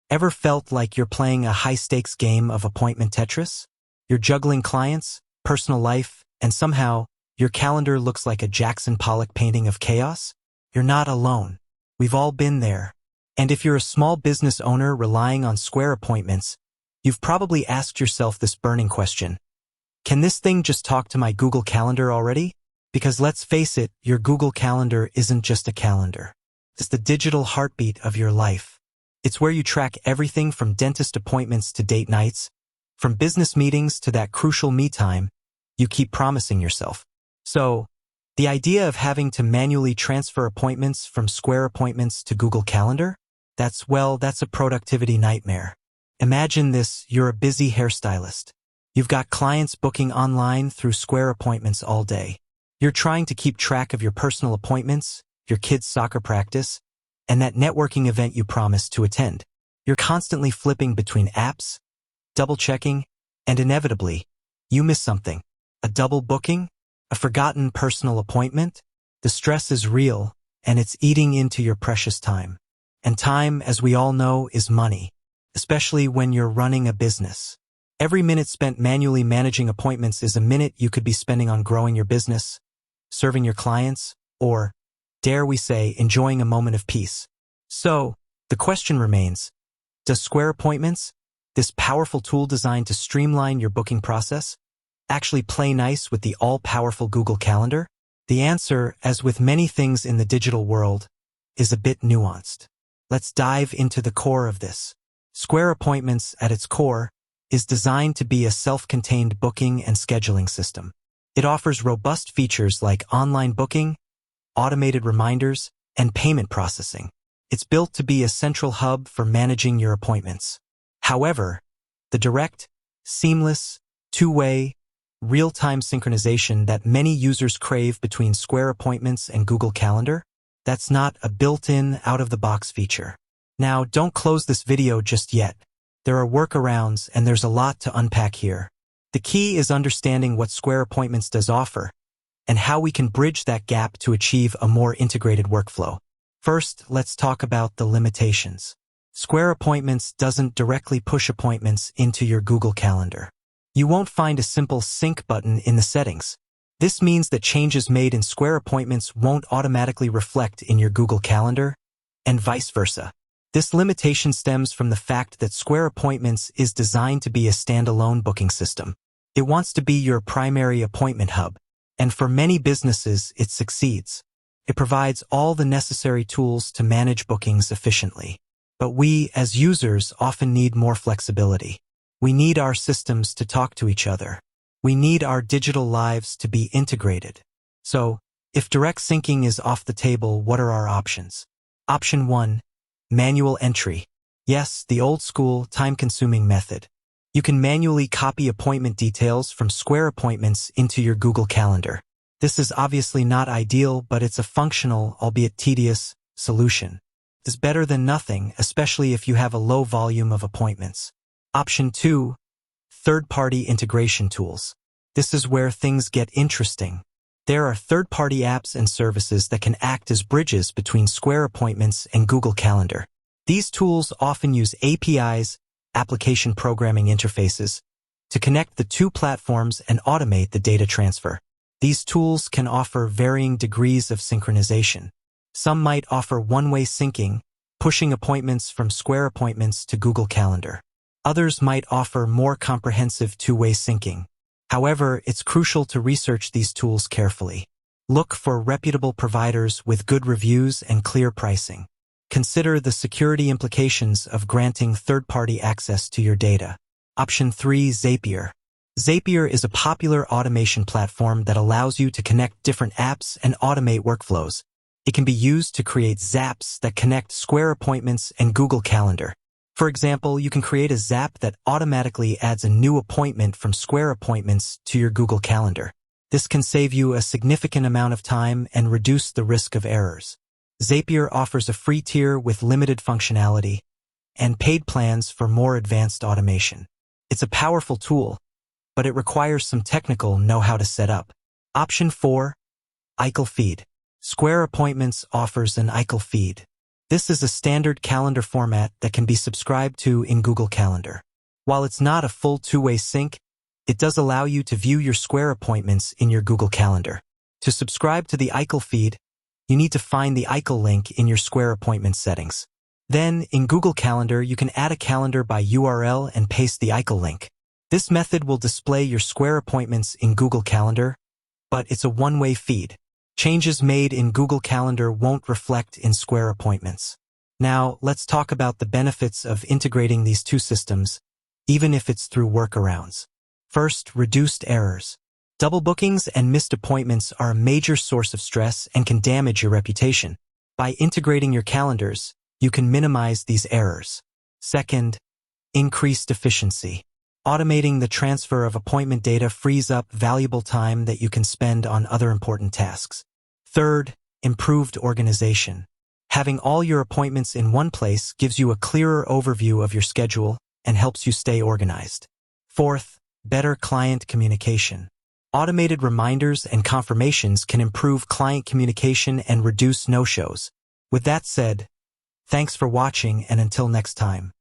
Ever felt like you're playing a high-stakes game of appointment Tetris? You're juggling clients, personal life, and somehow, your calendar looks like a Jackson Pollock painting of chaos? You're not alone. We've all been there. And if you're a small business owner relying on Square appointments, you've probably asked yourself this burning question. Can this thing just talk to my Google Calendar already? Because let's face it, your Google Calendar isn't just a calendar. It's the digital heartbeat of your life. It's where you track everything from dentist appointments to date nights, from business meetings to that crucial me time you keep promising yourself. So, the idea of having to manually transfer appointments from Square appointments to Google Calendar? That's a productivity nightmare. Imagine this, you're a busy hairstylist. You've got clients booking online through Square appointments all day. You're trying to keep track of your personal appointments, your kids' soccer practice, and that networking event you promised to attend. You're constantly flipping between apps, double-checking, and inevitably, you miss something. A double booking? A forgotten personal appointment? The stress is real, and it's eating into your precious time. And time, as we all know, is money, especially when you're running a business. Every minute spent manually managing appointments is a minute you could be spending on growing your business, serving your clients, or, dare we say, enjoying a moment of peace. So, the question remains, does Square Appointments, this powerful tool designed to streamline your booking process, actually play nice with the all-powerful Google Calendar? The answer, as with many things in the digital world, is a bit nuanced. Let's dive into the core of this. Square Appointments, at its core, is designed to be a self-contained booking and scheduling system. It offers robust features like online booking, automated reminders, and payment processing. It's built to be a central hub for managing your appointments. However, the direct, seamless, two-way, real-time synchronization that many users crave between Square Appointments and Google Calendar, that's not a built-in, out-of-the-box feature. Now, don't close this video just yet. There are workarounds, and there's a lot to unpack here. The key is understanding what Square Appointments does offer, and how we can bridge that gap to achieve a more integrated workflow. First, let's talk about the limitations. Square Appointments doesn't directly push appointments into your Google Calendar. You won't find a simple sync button in the settings. This means that changes made in Square Appointments won't automatically reflect in your Google Calendar, and vice versa. This limitation stems from the fact that Square Appointments is designed to be a standalone booking system. It wants to be your primary appointment hub, and for many businesses, it succeeds. It provides all the necessary tools to manage bookings efficiently. But we, as users, often need more flexibility. We need our systems to talk to each other. We need our digital lives to be integrated. So, if direct syncing is off the table, what are our options? Option 1. Manual entry. Yes, the old-school, time-consuming method. You can manually copy appointment details from Square Appointments into your Google Calendar. This is obviously not ideal, but it's a functional, albeit tedious, solution. It's better than nothing, especially if you have a low volume of appointments. Option 2. Third-party integration tools. This is where things get interesting. There are third-party apps and services that can act as bridges between Square Appointments and Google Calendar. These tools often use APIs, application programming interfaces, to connect the two platforms and automate the data transfer. These tools can offer varying degrees of synchronization. Some might offer one-way syncing, pushing appointments from Square Appointments to Google Calendar. Others might offer more comprehensive two-way syncing. However, it's crucial to research these tools carefully. Look for reputable providers with good reviews and clear pricing. Consider the security implications of granting third-party access to your data. Option 3. Zapier. Zapier is a popular automation platform that allows you to connect different apps and automate workflows. It can be used to create zaps that connect Square Appointments and Google Calendar. For example, you can create a zap that automatically adds a new appointment from Square Appointments to your Google Calendar. This can save you a significant amount of time and reduce the risk of errors. Zapier offers a free tier with limited functionality and paid plans for more advanced automation. It's a powerful tool, but it requires some technical know-how to set up. Option 4. iCal feed. Square Appointments offers an iCal feed. This is a standard calendar format that can be subscribed to in Google Calendar. While it's not a full two-way sync, it does allow you to view your Square appointments in your Google Calendar. To subscribe to the iCal feed, you need to find the iCal link in your Square appointment settings. Then, in Google Calendar, you can add a calendar by URL and paste the iCal link. This method will display your Square appointments in Google Calendar, but it's a one-way feed. Changes made in Google Calendar won't reflect in Square appointments. Now, let's talk about the benefits of integrating these two systems, even if it's through workarounds. First, reduced errors. Double bookings and missed appointments are a major source of stress and can damage your reputation. By integrating your calendars, you can minimize these errors. Second, increased efficiency. Automating the transfer of appointment data frees up valuable time that you can spend on other important tasks. Third, improved organization. Having all your appointments in one place gives you a clearer overview of your schedule and helps you stay organized. Fourth, better client communication. Automated reminders and confirmations can improve client communication and reduce no-shows. With that said, thanks for watching, and until next time.